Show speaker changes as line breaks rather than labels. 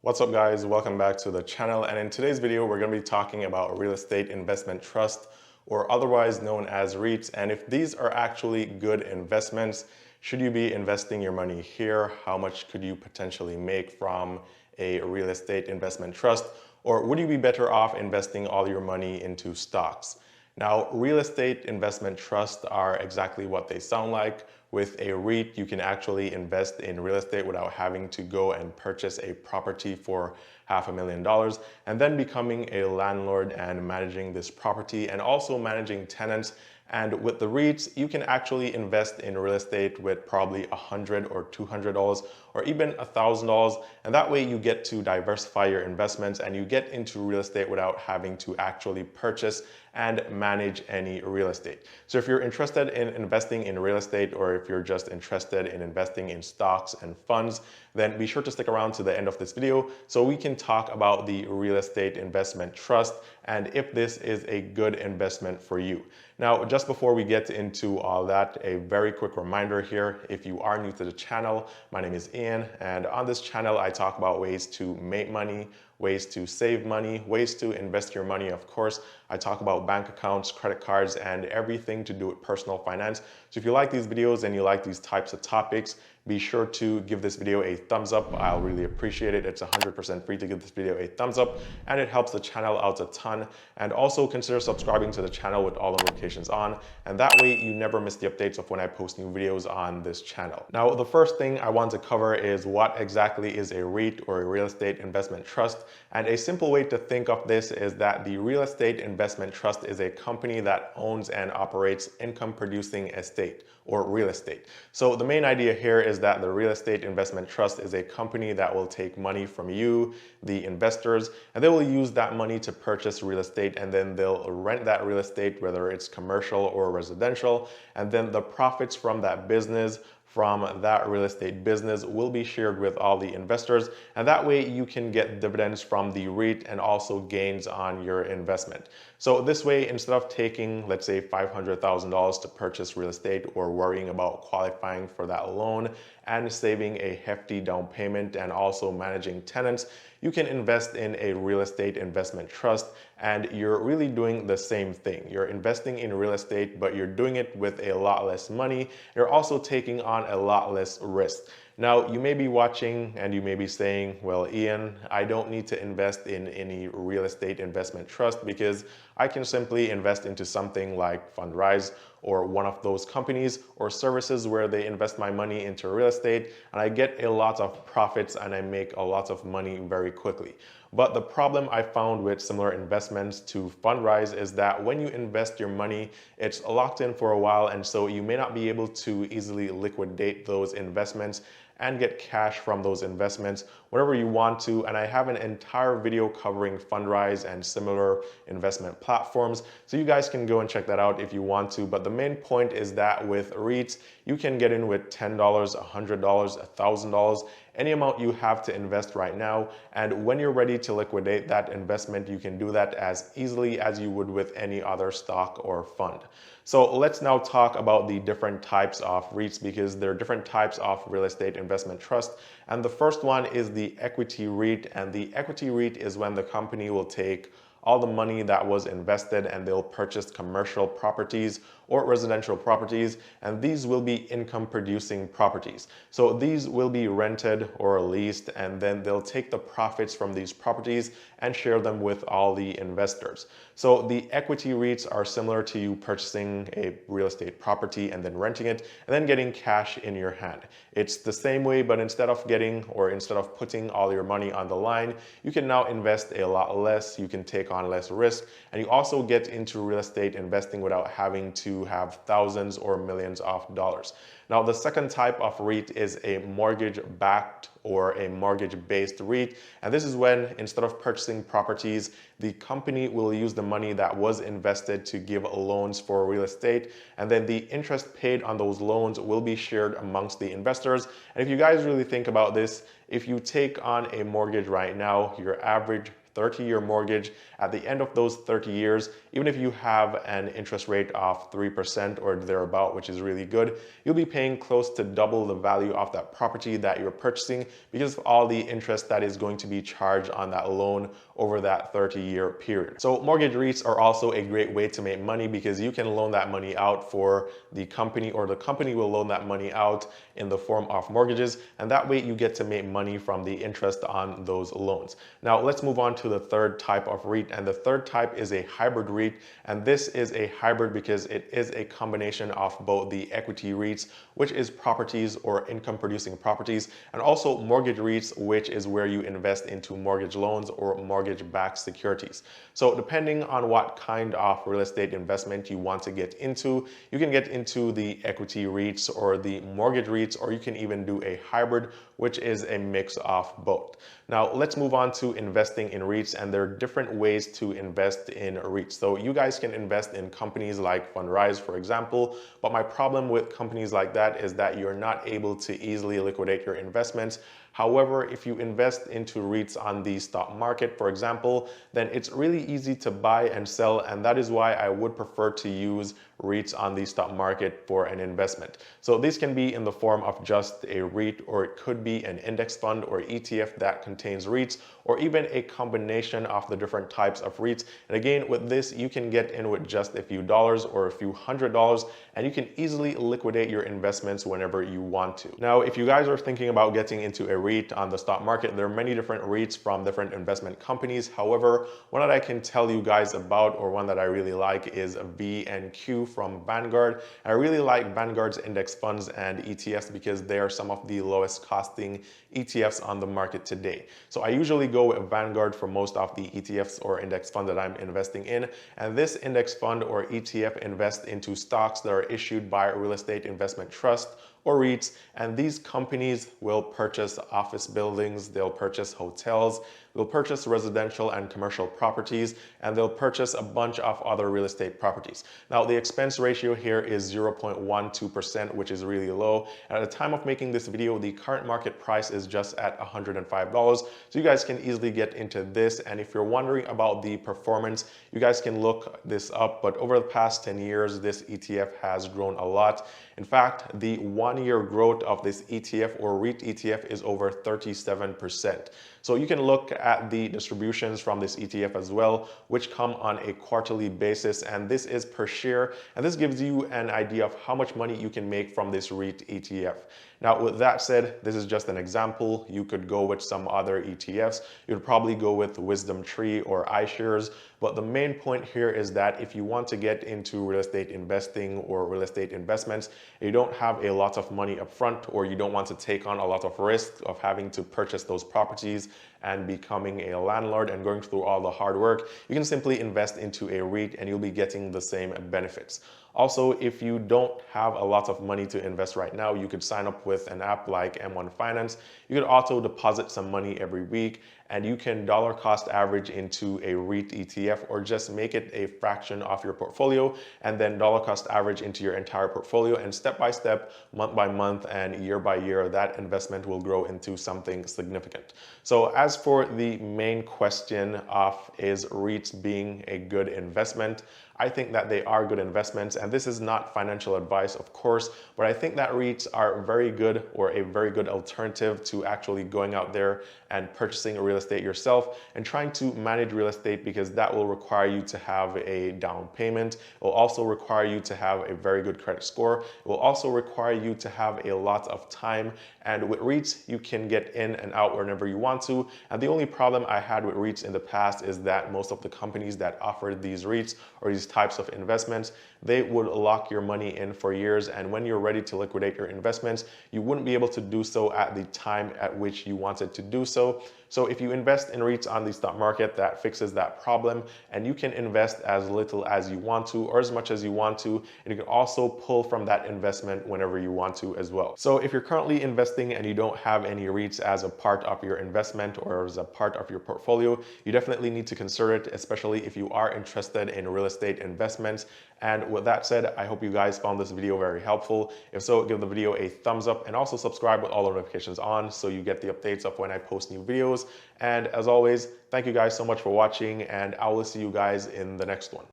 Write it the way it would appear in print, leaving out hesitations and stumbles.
What's up guys, welcome back to the channel, and in today's video we're going to be talking about real estate investment trust, or otherwise known as REITs, and if these are actually good investments. Should you be investing your money here? How much could you potentially make from a real estate investment trust? Or would you be better off investing all your money into stocks? Now, real estate investment trusts are exactly what they sound like. With a REIT, you can actually invest in real estate without having to go and purchase a property for $500,000 and then becoming a landlord and managing this property and also managing tenants. And with the REITs, you can actually invest in real estate with probably $100 or $200 or even $1,000. And that way you get to diversify your investments and you get into real estate without having to actually purchase and manage any real estate. So if you're interested in investing in real estate, or if you're just interested in investing in stocks and funds, then be sure to stick around to the end of this video so we can talk about the real estate investment trust and if this is a good investment for you. Now, just before we get into all that, a very quick reminder here. If you are new to the channel, my name is Ian, and on this channel I talk about ways to make money, ways to save money, ways to invest your money, of course. I talk about bank accounts, credit cards, and everything to do with personal finance. So if you like these videos and you like these types of topics, be sure to give this video a thumbs up. I'll really appreciate it. It's 100% free to give this video a thumbs up, and it helps the channel out a ton. And also consider subscribing to the channel with all the notifications on, and that way you never miss the updates of when I post new videos on this channel. Now, the first thing I want to cover is what exactly is a REIT, or a real estate investment trust. And a simple way to think of this is that the real estate investment trust is a company that owns and operates income producing estate or real estate. So the main idea here is that the real estate investment trust is a company that will take money from you, the investors, and they will use that money to purchase real estate, and then they'll rent that real estate, whether it's commercial or residential, and then the profits from that business, from that real estate business, will be shared with all the investors, and that way you can get dividends from the REIT and also gains on your investment. So this way, instead of taking, let's say, $500,000 to purchase real estate, or worrying about qualifying for that loan and saving a hefty down payment and also managing tenants, you can invest in a real estate investment trust, and you're really doing the same thing. You're investing in real estate, but you're doing it with a lot less money. You're also taking on a lot less risk. Now, you may be watching and you may be saying, well, Ian, I don't need to invest in any real estate investment trust because I can simply invest into something like Fundrise or one of those companies or services where they invest my money into real estate and I get a lot of profits and I make a lot of money very quickly. But the problem I found with similar investments to Fundrise is that when you invest your money, it's locked in for a while, and so you may not be able to easily liquidate those investments and get cash from those investments whenever you want to. And I have an entire video covering Fundrise and similar investment platforms, so you guys can go and check that out if you want to. But the main point is that with REITs, you can get in with $10, $100, $1,000, any amount you have to invest right now. And when you're ready to liquidate that investment, you can do that as easily as you would with any other stock or fund. So let's now talk about the different types of REITs, because there are different types of real estate investment trust. And the first one is the equity REIT. And the equity REIT is when the company will take all the money that was invested and they'll purchase commercial properties or residential properties, and these will be income producing properties. So these will be rented or leased, and then they'll take the profits from these properties and share them with all the investors. So the equity REITs are similar to you purchasing a real estate property and then renting it and then getting cash in your hand. It's the same way, but instead of putting all your money on the line, you can now invest a lot less, you can take on less risk, and you also get into real estate investing without having to have thousands or millions of dollars. Now, the second type of REIT is a mortgage-backed or a mortgage-based REIT. And this is when, instead of purchasing properties, the company will use the money that was invested to give loans for real estate. And then the interest paid on those loans will be shared amongst the investors. And if you guys really think about this, if you take on a mortgage right now, your average 30-year mortgage. At the end of those 30 years, even if you have an interest rate of 3% or thereabout, which is really good, you'll be paying close to double the value of that property that you're purchasing because of all the interest that is going to be charged on that loan over that 30-year period. So mortgage REITs are also a great way to make money because you can loan that money out for the company, or the company will loan that money out in the form of mortgages, and that way you get to make money from the interest on those loans. Now let's move on to the third type of REIT, and the third type is a hybrid REIT, and this is a hybrid because it is a combination of both the equity REITs, which is properties or income producing properties, and also mortgage REITs, which is where you invest into mortgage loans or mortgage-backed securities. So depending on what kind of real estate investment you want to get into, you can get into the equity REITs or the mortgage REITs, or you can even do a hybrid, which is a mix of both. Now let's move on to investing in REITs, and there are different ways to invest in REITs. So you guys can invest in companies like Fundrise, for example, but my problem with companies like that is that you're not able to easily liquidate your investments. However, if you invest into REITs on the stock market, for example, then it's really easy to buy and sell, and that is why I would prefer to use REITs on the stock market for an investment. So this can be in the form of just a REIT, or it could be an index fund or ETF that contains REITs, or even a combination of the different types of REITs. And again, with this, you can get in with just a few dollars or a few $100s, and you can easily liquidate your investments whenever you want to. Now, if you guys are thinking about getting into a REIT on the stock market, there are many different REITs from different investment companies. However, one that I can tell you guys about, or one that I really like, is VNQ from Vanguard. I really like Vanguard's index funds and ETFs because they are some of the lowest costing ETFs on the market today. So I usually go with Vanguard for most of the ETFs or index funds that I'm investing in. And this index fund or ETF invests into stocks that are issued by a real estate investment trust or REITs, and these companies will purchase office buildings, they'll purchase hotels, they'll purchase residential and commercial properties, and they'll purchase a bunch of other real estate properties. Now, the expense ratio here is 0.12%, which is really low. And at the time of making this video, the current market price is just at $105. So you guys can easily get into this. And if you're wondering about the performance, you guys can look this up. But over the past 10 years, this ETF has grown a lot. In fact, the 1-year growth of this ETF or REIT ETF is over 37%. So you can look at the distributions from this ETF as well, which come on a quarterly basis, and this is per share, and this gives you an idea of how much money you can make from this REIT ETF. Now, with that said, this is just an example. You could go with some other ETFs. You'd probably go with WisdomTree or iShares. But the main point here is that if you want to get into real estate investing or real estate investments, you don't have a lot of money up front, or you don't want to take on a lot of risk of having to purchase those properties and becoming a landlord and going through all the hard work, you can simply invest into a REIT and you'll be getting the same benefits. Also, if you don't have a lot of money to invest right now, you could sign up with an app like M1 Finance. You could auto deposit some money every week, and you can dollar cost average into a REIT ETF, or just make it a fraction of your portfolio and then dollar cost average into your entire portfolio. And step by step, month by month, and year by year, that investment will grow into something significant. So as for the main question of is REITs being a good investment, I think that they are good investments, and this is not financial advice, of course, but I think that REITs are very good, or a very good alternative to actually going out there and purchasing real estate yourself and trying to manage real estate, because that will require you to have a down payment. It will also require you to have a very good credit score. It will also require you to have a lot of time. And with REITs, you can get in and out whenever you want to. And the only problem I had with REITs in the past is that most of the companies that offered these REITs or these types of investments, they would lock your money in for years, and when you're ready to liquidate your investments, you wouldn't be able to do so at the time at which you wanted to do so. So if you invest in REITs on the stock market, that fixes that problem, and you can invest as little as you want to or as much as you want to, and you can also pull from that investment whenever you want to as well. So if you're currently investing and you don't have any REITs as a part of your investment or as a part of your portfolio, you definitely need to consider it, especially if you are interested in real estate investments. And with that said, I hope you guys found this video very helpful. If so, give the video a thumbs up and also subscribe with all the notifications on so you get the updates of when I post new videos. And as always, thank you guys so much for watching, and I will see you guys in the next one.